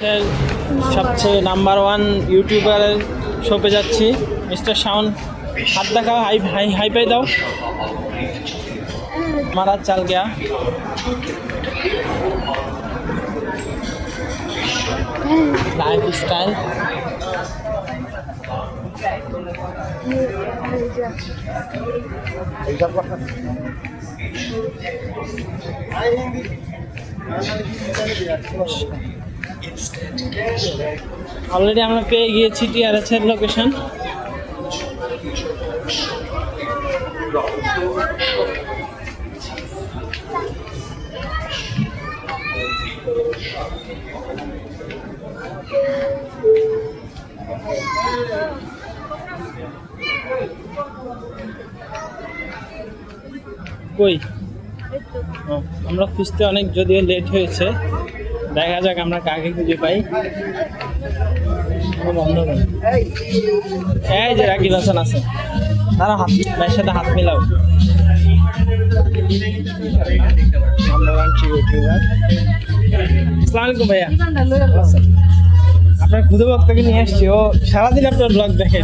সবচেয়ে number one ইউটিউবারের শপে যাচ্ছি। মিস্টার শাওন, হাত দেখাও, হাই হাই হাই পাই দাও। हमारा चल गया। लाइफ स्टाइल অলরেডি আমরা পেয়ে গিয়েছি টিআরএস এর লোকেশন। কই আমরা খুঁজতে অনেক যদিও লেট হয়েছে, দেখা যাক আমরা কাকে খুঁজে পাই। বন্ধ করে এই যে রাকিব হাসান আছে, তারা হাত ভাইয়ের সাথে হাত মিলাও। আসসালামু আলাইকুম ভাইয়া, আপনার খুদে বক্তাকে নিয়ে আসছি, ও সারাদিন আপনার ব্লগ দেখে।